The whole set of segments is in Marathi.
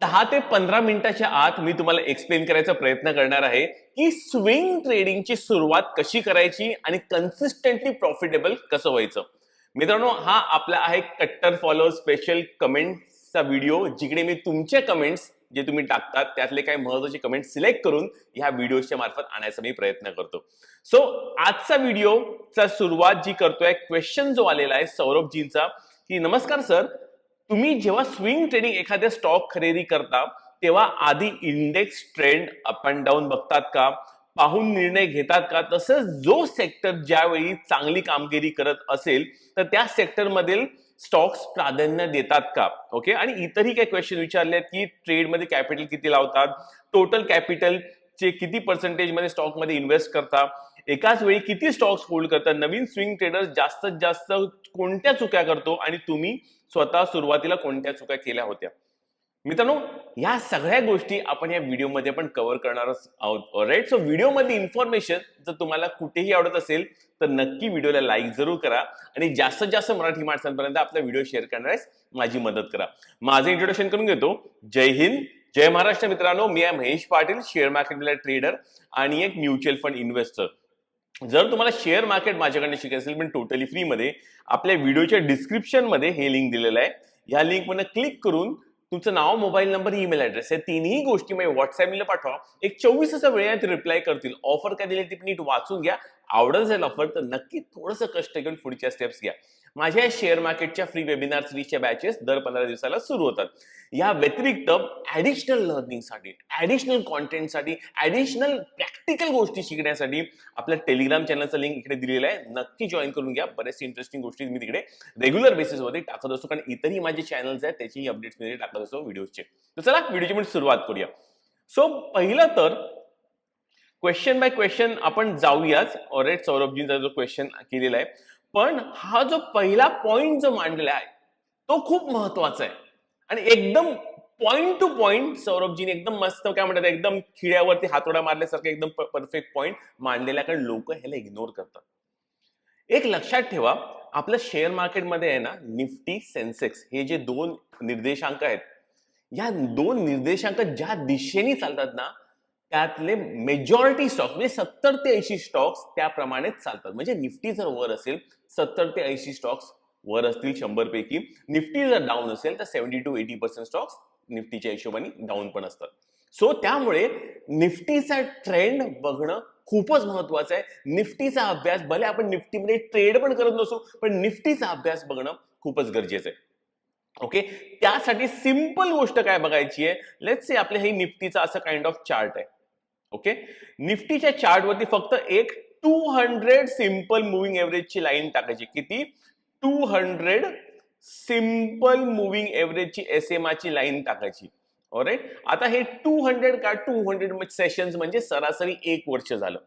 10 ते 15 मिनिटाच्या आत मी तुम्हाला एक्सप्लेन करायचा प्रयत्न करणार आहे की स्विंग ट्रेडिंगची सुरुवात कशी करायची आणि कन्सिस्टंटली प्रॉफिटेबल कसं व्हायचं. मित्रांनो, हा आपला आहे कट्टर फॉलो स्पेशल कमेंट्सचा व्हिडिओ, जिकडे मी तुमचे कमेंट्स जे तुम्ही टाकतात त्यातले काही महत्त्वाचे कमेंट सिलेक्ट करून ह्या व्हिडिओच्या मार्फत आणायचा मी प्रयत्न करतो. सो आजचा व्हिडिओचा सुरुवात जी करतोय, क्वेश्चन जो आलेला आहे सौरभजींचा की नमस्कार सर, तुम्ही जेव्हा स्विंग ट्रेडिंग एखाद्या स्टॉक खरेदी करता तेव्हा आधी index trend up and down बघतात का, पाहून निर्णय घेतात का, तसंच जो सेक्टर ज्यावेळी चांगली कामगिरी करत असेल तर त्या सेक्टर मधील स्टॉक्स प्राधान्य देतात का. ओके, आणि इतरही काही क्वेश्चन विचारले आहेत की ट्रेड मध्ये कॅपिटल किती लावतात, टोटल कॅपिटल चे किती पर्सेंटेज मध्ये स्टॉक मध्ये इन्व्हेस्ट करता, एकाच वेळी किती स्टॉक्स होल्ड करतात, नवीन स्विंग ट्रेडर जास्तीत जास्त कोणत्या चुक्या करतो आणि तुम्ही स्वतः सुरुवातीला कोणत्या चुका केल्या होत्या. मित्रांनो, या सगळ्या गोष्टी आपण या व्हिडिओमध्ये पण कव्हर करणार आहोत. राईट, सो व्हिडिओमध्ये इन्फॉर्मेशन जर तुम्हाला कुठेही आवडत असेल तर नक्की व्हिडिओला लाईक जरूर करा आणि जास्तीत जास्त मराठी माणसांपर्यंत आपला व्हिडिओ शेअर करण्यास माझी मदत करा. माझं इंट्रोडक्शन करून घेतो. जय हिंद, जय महाराष्ट्र. मित्रांनो, मी आहे महेश पाटील, शेअर मार्केटला ट्रेडर आणि एक म्युच्युअल फंड इन्व्हेस्टर. जर तुम्हाला शेअर मार्केट माझ्याकडे शिकायचं असेल पण टोटली फ्री मध्ये, आपल्या व्हिडिओच्या डिस्क्रिप्शन मध्ये हे लिंक दिलेलं आहे. या लिंक मध्ये क्लिक करून तुमचं नाव, मोबाईल नंबर, ईमेल ऍड्रेस, या तिन्ही गोष्टी मला व्हॉट्सअपला पाठवा. एक 24 वेळात रिप्लाय करतील. ऑफर काय दिली ती नीट वाचून घ्या. आवडत असेल ऑफर तर नक्की थोडंसं कष्ट घेऊन पुढच्या स्टेप्स घ्या. माझ्या शेअर मार्केटच्या फ्री वेबिनार सीरीजच्या बॅचेस दर 15 दिवसाला सुरू होतात. या व्यतिरिक्त ऍडिशनल लर्निंगसाठी, ऍडिशनल कॉन्टेंटसाठी, ऍडिशनल प्रॅक्टिकल गोष्टी शिकण्यासाठी आपल्या टेलिग्राम चॅनलचं लिंक इकडे दिलेलं आहे. नक्की जॉईन करून घ्या. बरेचसे इंटरेस्टिंग गोष्टी मी तिकडे रेग्युलर बेसिसवरती टाकत असतो, कारण इतरही माझे चॅनल्स आहेत त्याची अपडेट्स मी टाकत असतो व्हिडिओचे. तर चला व्हिडिओची पण सुरुवात करूया. सो पहिलं तर क्वेश्चन बाय क्वेश्चन आपण जाऊयाच. ऑलराईट, सौरभजींचा जो क्वेश्चन केलेला आहे, पण हा जो पहिला पॉइंट जो मांडलेला आहे तो खूप महत्वाचा आहे आणि एकदम पॉइंट टू पॉइंट सौरभजीने एकदम मस्त, काय म्हणतात, एकदम खिळ्यावरती हातोडा मारल्यासारखं एकदम परफेक्ट पॉइंट मांडलेला, कारण लोक ह्याला इग्नोर करतात. एक लक्षात ठेवा, आपलं शेअर मार्केटमध्ये आहे ना, निफ्टी, सेन्सेक्स हे जे दोन निर्देशांक आहेत, या दोन निर्देशांक ज्या दिशेने चालतात ना, त्यातले मेजॉरिटी स्टॉक्स म्हणजे 70 ते 80 स्टॉक्स त्याप्रमाणेच चालतात. म्हणजे निफ्टी जर वर असेल 70 ते 80 स्टॉक्स वर असतील 100 पैकी. निफ्टी जर डाऊन असेल तर 70 to 80% स्टॉक्स निफ्टीच्या हिशोबाने डाऊन पण असतात. सो त्यामुळे निफ्टीचा ट्रेंड बघणं खूपच महत्वाचं आहे. निफ्टीचा अभ्यास, भले आपण निफ्टीमध्ये ट्रेड पण करत नसू, पण निफ्टीचा अभ्यास बघणं खूपच गरजेचं आहे. ओके, त्यासाठी सिंपल गोष्ट काय बघायची आहे, लेट्स से आपल्या हे निफ्टीचा असं काइंड ऑफ चार्ट आहे. ओके, निफ्टीच्या चार्ट वरती फक्त एक 200 सिंपल मुव्हिंग एव्हरेजची लाईन टाकायची. किती? 200 सिंपल मुव्हिंग एव्हरेजची SMA ची लाईन टाकायची. ऑलराईट, आता हे 200 का 200 सेशन्स म्हणजे सरासरी 1 वर्ष झालं.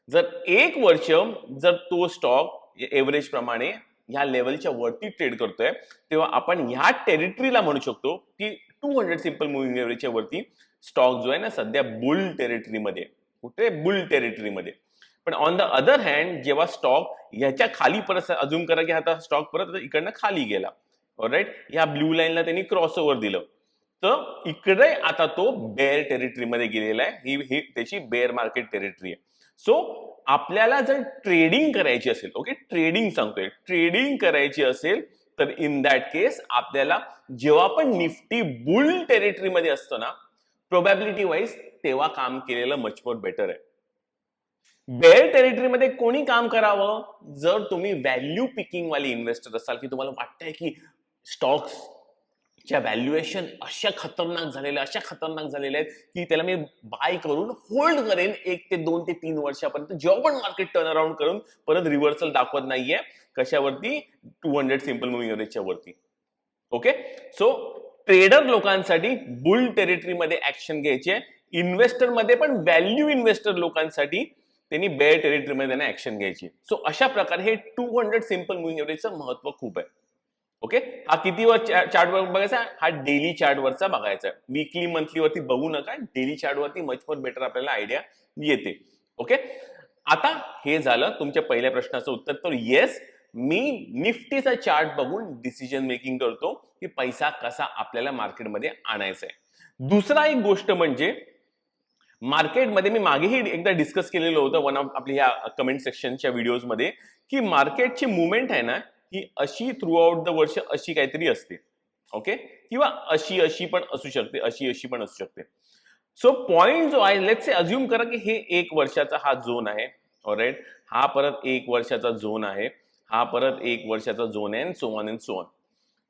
जर 1 वर्ष जर तो स्टॉक एव्हरेज प्रमाणे ह्या लेवलच्या वरती ट्रेड करतोय, तेव्हा आपण ह्या टेरिटरीला म्हणू शकतो की 200 सिंपल मुव्हिंग एव्हरेजच्या वरती स्टॉक जो आहे ना सध्या बुल टेरिटरीमध्ये. कुठे? बुल टेरिटरीमध्ये. पण ऑन द अदर हँड जेव्हा स्टॉक ह्याच्या खाली परत, अजून करा की आता स्टॉक परत इकडनं खाली गेला, ऑलराईट, ह्या ब्ल्यू लाईनला त्यांनी क्रॉस ओव्हर दिलं, तर इकडे आता तो बेअर टेरिटरीमध्ये गेलेला आहे. ही त्याची बेअर मार्केट टेरिटरी आहे. सो आपल्याला जर ट्रेडिंग करायची असेल, ओके, ट्रेडिंग सांगतोय, ट्रेडिंग करायची असेल तर इन दॅट केस आपल्याला जेव्हा पण निफ्टी बुल टेरिटरीमध्ये असतो ना, प्रोबॅबिलिटी वाईज तेव्हा काम केलेलं मच मोर बेटर आहे. बेअर टेरिटरीमध्ये कोणी काम करावं? जर तुम्ही व्हॅल्यू पिकिंग वाले इन्व्हेस्टर असाल, की तुम्हाला वाटतंय की स्टॉक्स च्या व्हॅल्युएशन अशा खतरनाक झालेल्या आहेत की त्याला मी बाय करून होल्ड करेन 1 ते 2 ते 3 वर्षापर्यंत, जेव्हा पण मार्केट टर्न अराउंड करून परत रिव्हर्सल दाखवत नाहीये. कशावरती? 200 सिंपल मुव्हिंग एव्हरेजच्या वरती. ओके, सो ट्रेडर लोकांसाठी बुल टेरिटरीमध्ये ऍक्शन घ्यायची आहे. इन्व्हेस्टर मध्ये पण व्हॅल्यू इन्व्हेस्टर लोकांसाठी त्यांनी बेअर टेरिटरीमध्ये त्यांना ऍक्शन घ्यायची. सो अशा प्रकारे हे 200 सिंपल मुव्हिंग एव्हरेजचं महत्व खूप आहे. ओके, हा किती वर चार्ट वर बघायचा? हा डेली चार्ट वरचा बघायचा. वीकली मंथली वरती बघू नका, डेली चार्ट वरती मच मोर बेटर आपल्याला आयडिया येते. ओके, आता हे झालं तुमच्या पहिल्या प्रश्नाचं उत्तर. तर येस, मी निफ्टीचा चार्ट बघून डिसिजन मेकिंग करतो की पैसा कसा आपल्याला मार्केटमध्ये आणायचा आहे. दुसरा एक गोष्ट म्हणजे मार्केटमध्ये मी मागेही एकदा डिस्कस केलेलं होतं वन ऑफ आपल्या ह्या कमेंट सेक्शनच्या व्हिडिओजमध्ये, की मार्केटची मुवमेंट आहे ना ही अशी थ्रू आउट द वर्ष अशी काहीतरी असते. ओके, किंवा अशी अशी पण असू शकते, अशी अशी पण असू शकते. सो पॉइंट जो आहे, लेट्स से अज्युम करा की हे 1 वर्षाचा हा झोन आहे. ऑलराईट, हा परत 1 वर्षाचा झोन आहे, हा परत 1 वर्षाचा झोन आहे, so on and so on.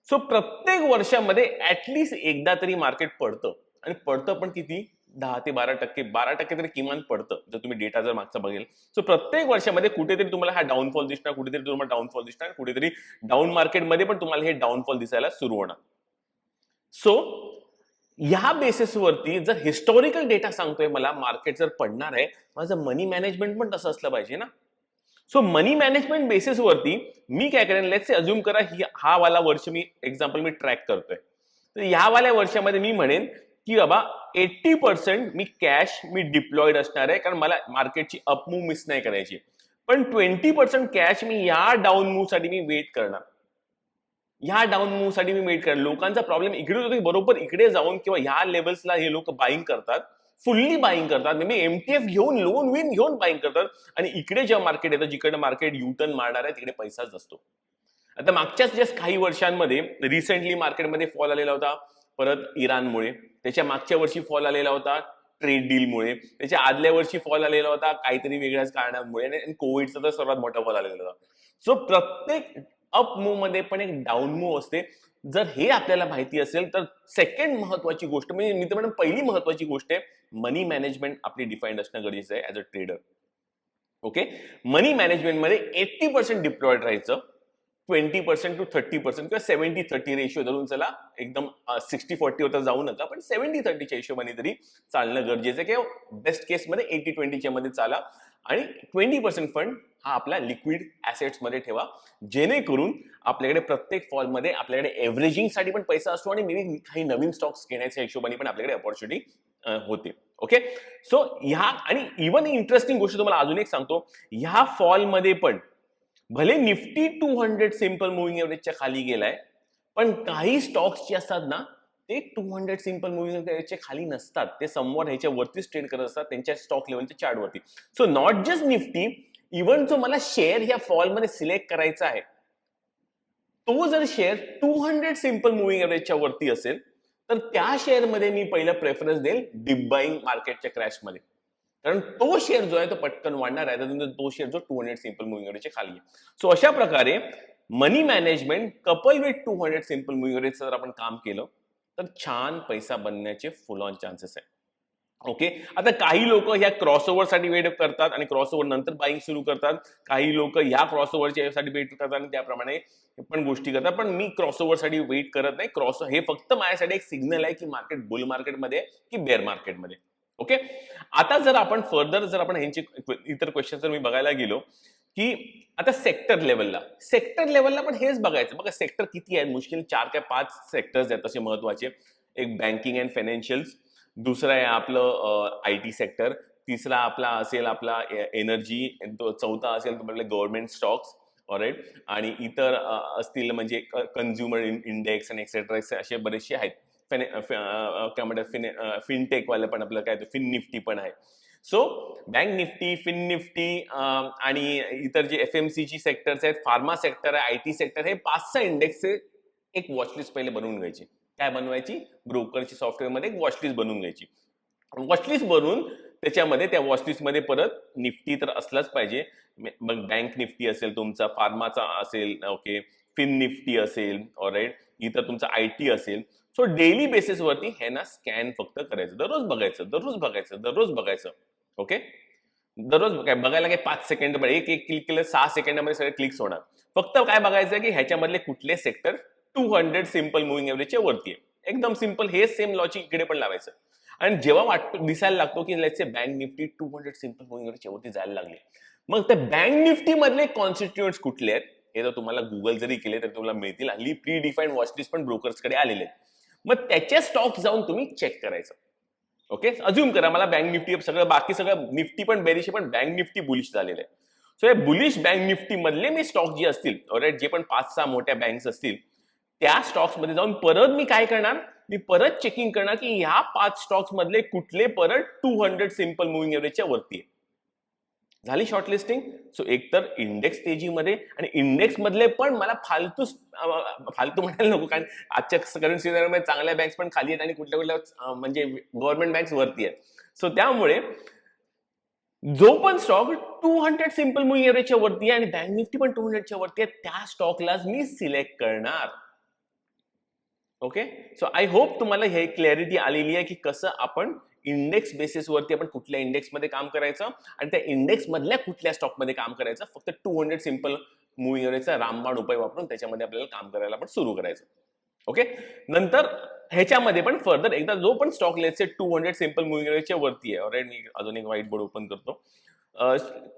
So प्रत्येक वर्षामध्ये ऍटलिस्ट एकदा तरी मार्केट पडतं, आणि पडतं पण किती, 10 ते 12%, 12% तरी किमान पडतं जर तुम्ही डेटा जर मागचा बघेल. सो प्रत्येक वर्षामध्ये कुठेतरी तुम्हाला हा डाऊनफॉल दिसणार, कुठेतरी तुम्हाला डाऊनफॉल दिसणार, कुठेतरी डाऊन मार्केटमध्ये पण तुम्हाला हे डाऊनफॉल दिसायला सुरू होणार. सो ह्या बेसिसवरती जर हिस्टॉरिकल डेटा सांगतोय मला मार्केट जर पडणार आहे, माझं मनी मॅनेजमेंट पण तसं असलं पाहिजे ना. सो मनी मॅनेजमेंट बेसिसवरती मी काय करेन, लेट्स से अज्युम करा हा वाला वर्ष मी एक्झाम्पल मी ट्रॅक करतोय, तर ह्या वाल्या वर्षामध्ये मी म्हणेन की बाबा 80% मी कॅश मी डिप्लॉइड असणार आहे, कारण मला मार्केटची अपमूव्ह मिस नाही करायची. पण 20% कॅश मी या डाऊन मूव्ह साठी मी वेट करणार. ह्या डाऊन मूव्ह साठी मी वेट करणार. लोकांचा प्रॉब्लेम इकडे होतो की बरोबर इकडे जाऊन किंवा ह्या लेवल्सला हे लोक बाईंग करतात, फुल्ली बाईंग करतात, मे बी एमटीएफ घेऊन लोन विन घेऊन बाईंग करतात, आणि इकडे जेव्हा मार्केट येतं, जिकडे मार्केट युटर्न मारणार आहे तिकडे पैसाच असतो. आता मागच्याच जस्ट काही वर्षांमध्ये रिसेंटली मार्केटमध्ये फॉल आलेला होता, परत इराणमुळे. त्याच्या मागच्या वर्षी फॉल आलेला होता ट्रेड डीलमुळे. त्याच्या आदल्या वर्षी फॉल आलेला होता काहीतरी वेगळ्याच कारणामुळे, आणि कोविडचा तर सर्वात मोठा फॉल आलेला होता. सो प्रत्येक अप मूव्ह मध्ये पण एक डाऊन मूव्ह असते. जर हे आपल्याला माहिती असेल तर सेकंड महत्वाची गोष्ट म्हणजे मी तर म्हणून पहिली महत्वाची गोष्ट आहे, मनी मॅनेजमेंट आपली डिफाईन्ड असणं गरजेचं आहे as a trader. Okay, money मॅनेजमेंटमध्ये 80% डिप्लॉइड राहायचं, 20% टू 30% किंवा 70-30 रेशिओ धरून चला. एकदम 60-40 वर जाऊ नका, पण 70-30च्या हिशोबाने तरी चालणं गरजेचं आहे, किंवा बेस्ट केसमध्ये 80-20च्या मध्ये चाला, आणि 20% फंड हा आपला लिक्विड ऍसेट्स मध्ये ठेवा, जेणेकरून आपल्याकडे प्रत्येक फॉलमध्ये आपल्याकडे एव्हरेजिंग साठी पण पैसा असतो, आणि मे बी काही नवीन स्टॉक्स घेण्याच्या हिशोबाने पण आपल्याकडे अपॉर्च्युनिटी होते. ओके, सो ह्या, आणि इव्हन इंटरेस्टिंग गोष्ट तुम्हाला अजून एक सांगतो, ह्या फॉलमध्ये पण भले निफ्टी 200 सिंपल मुव्हिंग एव्हरेजच्या खाली गेलाय, पण काही स्टॉक्स जे असतात ना ते 200 सिंपल मुव्हिंग एव्हरेजच्या खाली नसतात, ते समवर ह्याच्या वरतीच ट्रेड करत असतात त्यांच्या स्टॉक लेवलच्या चार्ट वरती. So not just Nifty, even जो मला शेअर ह्या फॉल मध्ये सिलेक्ट करायचा आहे, तो जर शेअर 200 सिंपल मुव्हिंग एव्हरेजच्या वरती असेल, तर त्या शेअरमध्ये मी पहिला प्रेफरन्स देईल डिप बाईंग मार्केटच्या क्रॅशमध्ये, कारण तो शेअर जो आहे तो पटकन वाढणार आहे, तर तो शेअर जो 200 सिंपल मुव्हिंग एव्हरेजच्या खाली आहे. सो अशा प्रकारे money management couple with 200 simple moving average जर आपण काम केलं तर छान पैसा बनण्याचे फुल ऑन चान्सेस आहे. ओके, आता काही लोक ह्या क्रॉसओव्हर साठी वेट करतात आणि क्रॉसओव्हर नंतर बाईंग सुरू करतात, काही लोक ह्या क्रॉसओव्हरच्या साठी वेट करतात आणि त्याप्रमाणे पण गोष्टी करतात, पण मी क्रॉसओव्हर साठी वेट करत नाही. क्रॉस हे फक्त माझ्यासाठी एक सिग्नल आहे की मार्केट बुल मार्केटमध्ये की बेअर मार्केटमध्ये. ओके, आता जर आपण फर्दर जर आपण ह्यांचे इतर क्वेश्चन जर मी बघायला गेलो, की आता सेक्टर लेवलला पण हेच बघायचं. बघा सेक्टर किती आहेत, मुश्किल 4 काय 5 सेक्टर्स आहेत असे महत्वाचे. एक बँकिंग अँड फायनान्शियल्स, दुसरं आहे आपलं IT सेक्टर, तिसरा आपला असेल आपला एनर्जी, चौथा असेल आपल्याला गव्हर्नमेंट स्टॉक्स, ऑलराईट, आणि इतर असतील म्हणजे कन्झ्युमर इंडेक्स आणि एक्सेट्रा असे बरेचसे आहेत. काय म्हणतात फिनटेक वाले पण आपलं काय फिन निफ्टी पण आहे. So bank Nifty, Fin Nifty आणि इतर जे FMCG सेक्टर्स आहेत, फार्मा सेक्टर आहे, IT सेक्टर, हे 5-6 इंडेक्सचे एक वॉचलिस्ट पहिले बनवून घ्यायची. काय बनवायची, ब्रोकरची सॉफ्टवेअरमध्ये एक वॉचलिस्ट बनवून घ्यायची. वॉचलिस्ट बनवून त्याच्यामध्ये त्या वॉचलिस्टमध्ये परत निफ्टी तर असलाच पाहिजे, मग बँक निफ्टी असेल तुमचा, फार्माचा असेल, ओके, फिन निफ्टी असेल, ऑलराईट, इतर तुमचा IT असेल. सो डेली बेसिसवरती हे ना स्कॅन फक्त करायचं, दररोज बघायचं. ओके, दररोज काय बघायला काय 5 सेकंड, एक क्लिक केलं 6 सेकंडामध्ये सगळे क्लिक्स होणार. फक्त काय बघायचं की ह्याच्यामधले कुठले सेक्टर 200 सिंपल मुव्हिंग एव्हरेजच्या वरती आहे. एकदम सिंपल, हे सेम लॉजिक इकडे पण लावायचं. आणि जेव्हा वाटतो दिसायला लागतो की let's say bank Nifty 200 simple moving एव्हरेजच्या वरती जायला लागली, मग त्या बँक निफ्टी मधले कॉन्स्टिट्युएंट्स कुठले आहेत हे जर तुम्हाला गुगल जरी केले तर तुम्हाला मिळतील. हल्ली प्री डिफाईन्ड वॉचलिस्ट पण ब्रोकर्सकडे आलेले आहेत. मग त्याचे स्टॉक जाऊन तुम्ही चेक करायचं. ओके, अज्युम करा मला बँक निफ्टी सगळं बाकी सगळं निफ्टी पण बेरिश, पण बँक निफ्टी बुलिश झालेलं आहे. सो हे बुलिश बँक निफ्टी मधले मी स्टॉक जे असतील, ऑलराईट, जे पण 5-6 मोठ्या बँक्स असतील, त्या स्टॉक्स मध्ये जाऊन परत मी काय करणार, मी परत चेकिंग करणार की ह्या 5 स्टॉक्स मधले कुठले परत 200 सिम्पल मुव्हिंग एव्हरेजच्या वरती आहे. झाली शॉर्ट लिस्टिंग. सो एकतर इंडेक्स तेजीमध्ये आणि इंडेक्स मधले पण मला फालतू म्हणायला नको, कारण आजच्या करंट सिनारिओमध्ये चांगल्या बँक्स पण खाली आहेत आणि कुठल्या कुठल्या म्हणजे गव्हर्नमेंट बँक्स वरती आहेत. सो त्यामुळे जो पण स्टॉक 200 सिम्पल मुव्हिंग एव्हरेजच्या वरती आहे आणि बँक निफ्टी पण 200च्या वरती आहे, त्या स्टॉकलाच मी सिलेक्ट करणार. ओके. सो आय होप तुम्हाला हे क्लॅरिटी आलेली आहे की कसं आपण इंडेक्स बेसिसवरती आपण कुठल्या इंडेक्समध्ये काम करायचं आणि त्या इंडेक्स मधल्या कुठल्या स्टॉकमध्ये काम करायचं. फक्त 200 सिम्पल मुव्हिंग एव्हरेजचा रामबाण उपाय वापरून त्याच्यामध्ये आपल्याला काम करायला पण सुरू करायचं. ओके. नंतर ह्याच्यामध्ये पण फर्दर एकदा जो पण stock let's say 200 simple moving एव्हरेजच्या वरती आहे, ऑलराईट, मी अजून एक व्हाईट बोर्ड ओपन करतो.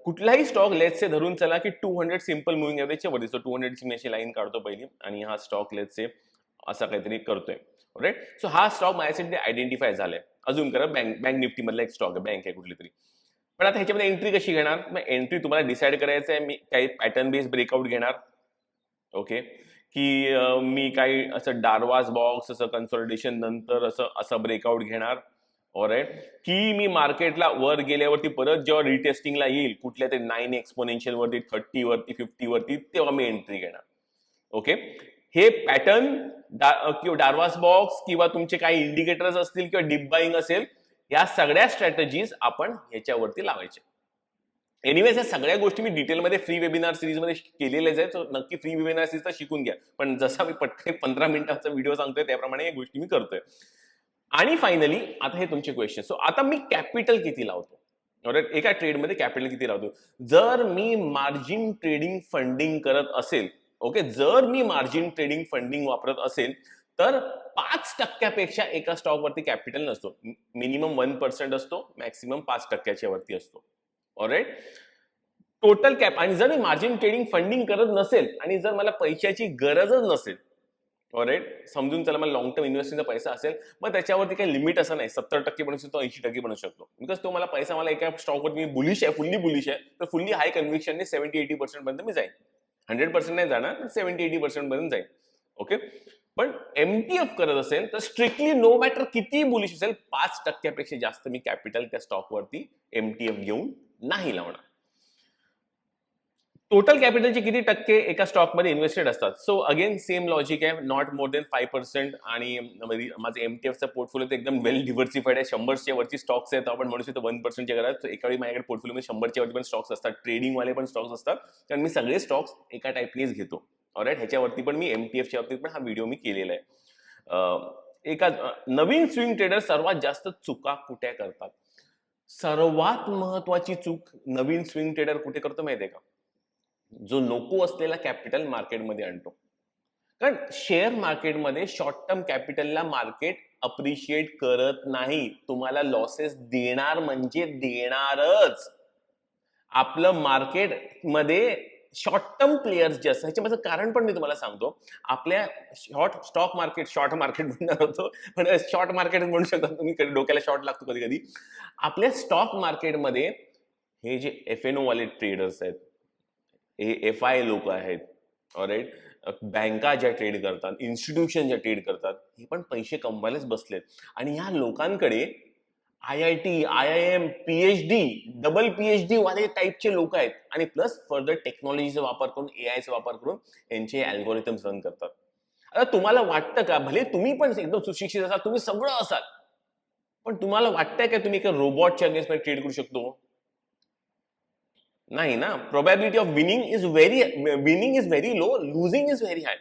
कुठलाही स्टॉक लेट्स से धरून चला की 200 सिम्पल मुव्हिंग एव्हरेजच्या वरती, सो 200 ची मी अशी लाईन काढतो पहिली आणि हा स्टॉक लेट्स से असा काहीतरी करतोय, राईट. सो हा स्टॉक माझ्यासाठी आयडेंटिफाय झालाय. अजून करा, बँक निफ्टी मधला एक स्टॉक आहे, बँक आहे कुठली तरी. पण आता ह्याच्यामध्ये एंट्री कशी घेणार? मग एंट्री तुम्हाला डिसाईड करायचं आहे. मी काही पॅटर्न बेस्ड ब्रेकआउट घेणार, ओके, की मी काही असं डार्वास बॉक्स असं कन्सॉलिडेशन नंतर असं ब्रेकआउट घेणार, ऑलराईट, की मी मार्केटला वर गेल्यावरती परत जेव्हा रिटेस्टिंगला येईल कुठल्या तरी 9 एक्सपोनेन्शियल वरती, 30 वरती, 50 वरती, तेव्हा मी एंट्री घेणार. ओके. हे पॅटर्न किंवा डार्वास बॉक्स किंवा तुमचे काही इंडिकेटर्स असतील किंवा डीप बाईंग असेल, या सगळ्या स्ट्रॅटेजीज आपण ह्याच्यावरती लावायचे. एनिवेज या सगळ्या गोष्टी मी डिटेलमध्ये फ्री वेबिनार सिरीजमध्ये केलेल्याच आहेत. नक्की फ्री वेबिनार सिरीज शिकून घ्या. पण जसा मी पटकन 15 मिनिटाचा व्हिडिओ सांगतोय त्याप्रमाणे या गोष्टी मी करतोय. आणि फायनली आता हे तुमचे क्वेश्चन. सो आता मी कॅपिटल किती लावतो, एका ट्रेडमध्ये कॅपिटल किती लावतो? जर मी मार्जिन ट्रेडिंग फंडिंग करत असेल, ओके, जर मी मार्जिन ट्रेडिंग फंडिंग वापरत असेल तर 5% एका स्टॉकवरती कॅपिटल नसतो. मिनिमम 1% असतो, मॅक्सिमम 5%च्या वरती असतो, ऑलराईट. Total cap. आणि जर मी मार्जिन ट्रेडिंग फंडिंग करत नसेल आणि जर मला पैशाची गरजच नसेल, ऑलराईट, समजून चला मला लॉंग टर्म इन्व्हेस्टिंगचा पैसा असेल, मग त्याच्यावरती काही लिमिट असं नाही. 70% बनू शकतो, 80% बनू शकतो. बिकॉज तो मला पैसा, मला एका स्टॉकवरती मी बुलिश आहे, फुल्ली बुलिश आहे, तर फुल्ली हाय कन्व्हिक्शनने 70-80% पर्यंत मी जाईल. 100% नाही जाणार, पण 70-80% पर्यंत जाईल. ओके. पण एमटीएफ करत असेल तर स्ट्रिक्टली नो मॅटर किती बुलिश असेल, 5%पेक्षा जास्त मी कॅपिटल त्या स्टॉकवरती एमटीएफ घेऊन नाही लावणार. टोटल कॅपिटलचे किती टक्के एका स्टॉकमध्ये इन्व्हेस्टेड असतात? सो अगेन सेम लॉजिक आहे, नॉट मोर देन 5%. आणि माझं एमटीएफचा पोर्टफोलिओ एकदम वेल डिव्हर्सिफाईड आहे. 100च्या वरची स्टॉक्स आहेत, आपण म्हणू शकतो 1%च्या घरात. एका वेळी माझ्याकडे पोर्टफोलिओमध्ये 100च्या वरती पण स्टॉक्स असतात, ट्रेडिंगवाले पण स्टॉक्स असतात, कारण मी सगळे स्टॉक्स एका टाईपनेच घेतो, ऑलराईट. ह्याच्यावरती पण मी एमटीएफच्या बाबतीत पण हा व्हिडिओ मी केलेला आहे. एका नवीन स्विंग ट्रेडर सर्वात जास्त चुका कुठे करतात? सर्वात महत्वाची चूक नवीन स्विंग ट्रेडर कुठे करतो माहितीये का? जो नको असलेला कॅपिटल मार्केटमध्ये आणतो. कारण शेअर मार्केटमध्ये शॉर्ट टर्म कॅपिटलला मार्केट अप्रिशिएट करत नाही. तुम्हाला लॉसेस देणार म्हणजे देणारच. आपलं मार्केटमध्ये शॉर्ट टर्म प्लेयर्स जे असतात, ह्याच्यामध्ये कारण पण मी तुम्हाला सांगतो. आपल्या शॉर्ट मार्केट म्हणणार होतो, पण शॉर्ट मार्केट म्हणू शकता तुम्ही, डोक्याला शॉर्ट लागतो कधी कधी. आपल्या स्टॉक मार्केटमध्ये हे जे FNO वाले ट्रेडर्स आहेत, हे FI लोक आहेत, ऑलराईट, बँका ज्या ट्रेड करतात, इन्स्टिट्यूशन ज्या ट्रेड करतात, हे पण पैसे कमवायलाच बसलेत. आणि ह्या लोकांकडे IIT, IIM, PhD, double PhD वाले टाईपचे लोक आहेत आणि प्लस फर्दर टेक्नॉलॉजीचा वापर करून, AIचा वापर करून यांचे अल्गोरिथम्स रन करतात. आता तुम्हाला वाटतं का, भले तुम्ही पण एकदम सुशिक्षित असाल, तुम्ही सगळं असाल, पण तुम्हाला वाटतंय का तुम्ही एका रोबोटच्या अगेन्स्ट ट्रेड करू शकतो? नाही ना. Probability of winning is very low, losing is very high.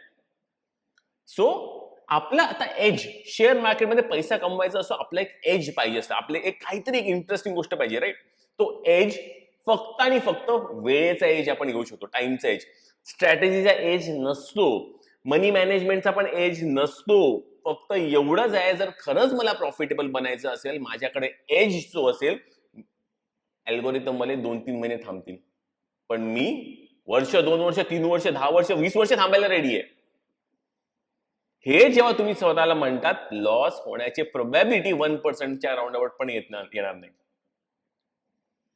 So आपला आता एज, शेअर मार्केटमध्ये पैसा कमवायचा असो, आपला एक एज पाहिजे असतं, आपले एक काहीतरी एक इंटरेस्टिंग गोष्ट पाहिजे, राईट. तो एज फक्त आणि फक्त वेळेचा एज आपण घेऊ शकतो, टाइमचा एज. स्ट्रॅटेजीचा एज नसतो, मनी मॅनेजमेंटचा पण एज नसतो. फक्त एवढंच आहे, जर खरंच मला प्रॉफिटेबल बनायचं असेल, माझ्याकडे एज जो असेल, अल्गोरिथम मध्ये 2-3 महिने थांबतील, पण मी वर्ष, 2 वर्ष, 3 वर्ष, 10 वर्ष, 20 वर्ष थांबायला रेडी आहे. हे जेव्हा तुम्ही स्वतःला म्हणतात, लॉस होण्याची प्रोबॅबिलिटी 1%च्या राऊंड पण येणार नाही.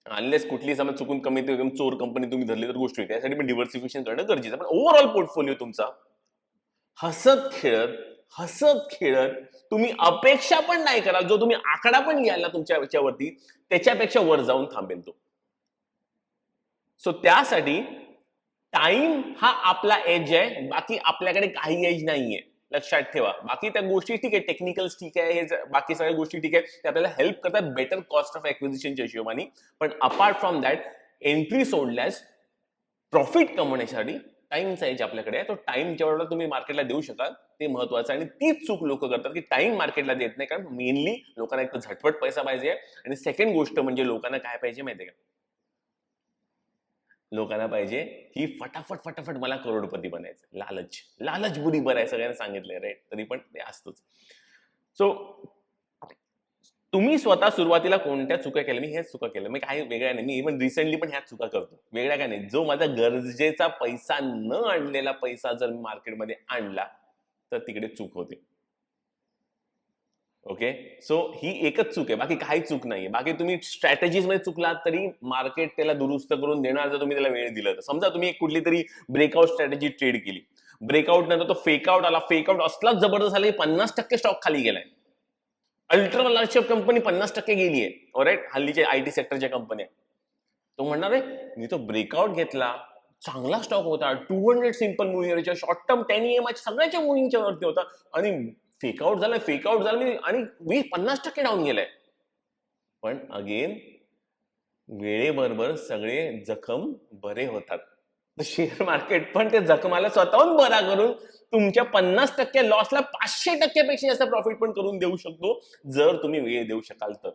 अनलेस कुठली समज चुकून कमी चोर कंपनी तुम्ही धरली तर गोष्ट त्यासाठी पण डिव्हर्सिफिकेशन करणं गरजेचं. पण ओव्हरऑल पोर्टफोलिओ तुमचा हसत खेळत हसत खेळत तुम्ही अपेक्षा पण नाही कराल, जो तुम्ही आकडा पण लिहाल ना तुमच्या याच्यावरती त्याच्यापेक्षा वर जाऊन थांबेल तो. सो त्यासाठी टाइम हा आपला एज आहे, बाकी आपल्याकडे काही एज नाहीये. लक्षात ठेवा. बाकी त्या गोष्टी ठीक आहे, टेक्निकल्स ठीक आहे, हे बाकी सगळ्या गोष्टी ठीक आहे, ते आपल्याला हेल्प करतात बेटर कॉस्ट ऑफ एक्विजिशनच्या हिशोबाने. पण अपार्ट फ्रॉम दॅट एंट्री सोडल्यास प्रॉफिट कमवण्यासाठी टाइमचा एज आपल्याकडे आहे. तो टाइम जेवढा तुम्ही मार्केटला देऊ शकाल ते महत्वाचं आहे. आणि तीच चूक लोक करतात की टाइम मार्केटला देत नाही, कारण मेनली लोकांना एक तर झटपट पैसा पाहिजे आणि सेकंड गोष्ट म्हणजे लोकांना काय पाहिजे माहितीये का, लोकांना पाहिजे की फटाफट फटाफट मला करोडपती बनायचं. लालच लालच बुरी बरं आहे, सगळ्यांना सांगितलंय राईट, तरी पण ते असतंच. सो तुम्ही स्वतः सुरुवातीला कोणत्या चुका केल्या, मी हेच चुका केल्या, मी काही वेगळ्या नाही, मी इव्हन रिसेंटली पण ह्याच चुका करतो, वेगळ्या काय नाही. जो माझा गरजेचा पैसा न आणलेला पैसा जर मार्केटमध्ये आणला तर तिकडे चूक होते. ओके, सो ही एकच चूक आहे, बाकी काही चूक नाहीये. बाकी तुम्ही स्ट्रॅटेजीज मध्ये चुकलात तरी मार्केट त्याला दुरुस्त करून देणार, जर तुम्ही त्याला वेळ दिला तर. समजा तुम्ही एक कुठली तरी ब्रेकआउट स्ट्रॅटेजी ट्रेड केली, ब्रेकआउट नंतर तो फेकआउट आला, फेकआउट असलाच जबरदस्त आला की 50% स्टॉक खाली गेलाय, अल्ट्रा लार्ज कंपनी 50% गेलीये, ऑलराईट, हल्लीच्या आयटी सेक्टरच्या कंपन्या. तो म्हणणार आहे मी तो ब्रेकआउट घेतला, चांगला स्टॉक होता, 200 सिम्पल मुव्हिंगच्या, शॉर्ट टर्म 10 EMI सगळ्याच्या मुव्हिंगच्या वरती होता, आणि फेकआउट झालं आणि 50% डाऊन गेलाय. पण अगेन वेळेबरोबर सगळे जखम बरे होतात. शेअर मार्केट पण ते जखमाला स्वतःहून बरा करून तुमच्या 50% लॉसला 500% पेक्षा जास्त प्रॉफिट पण करून देऊ शकतो, जर तुम्ही वेळ देऊ शकाल तर.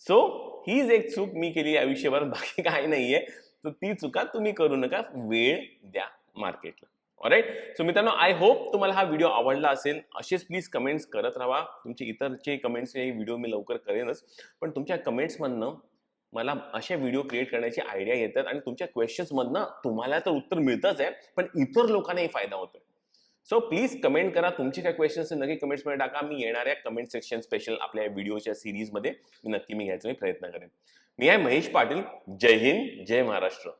सो हीच एक चूक मी केली आयुष्यभर, बाकी काही नाहीये. तर ती चुका तुम्ही करू नका, वेळ द्या मार्केटला. ऑलराईट, सो मित्रांनो, आय होप तुम्हाला हा व्हिडिओ आवडला असेल. असेच प्लीज कमेंट्स करत राहा. तुमचे इतरचे कमेंट्स, हे व्हिडिओ मी लवकर करेनच, पण तुमच्या कमेंट्स मधनं मला अशा व्हिडिओ क्रिएट करण्याची आयडिया येतात, आणि तुमच्या क्वेश्चन्स मधनं तुम्हाला तर उत्तर मिळतच आहे, पण इतर लोकांनाही फायदा होतोय. सो प्लीज कमेंट करा, तुमचे काय क्वेश्चन्स नक्की कमेंट्स मध्ये टाका. मी येणाऱ्या कमेंट सेक्शन स्पेशल आपल्या व्हिडिओच्या सिरीज मध्ये नक्की मी घ्यायचा प्रयत्न करेन. मी आहे महेश पाटील. जय हिंद, जय महाराष्ट्र.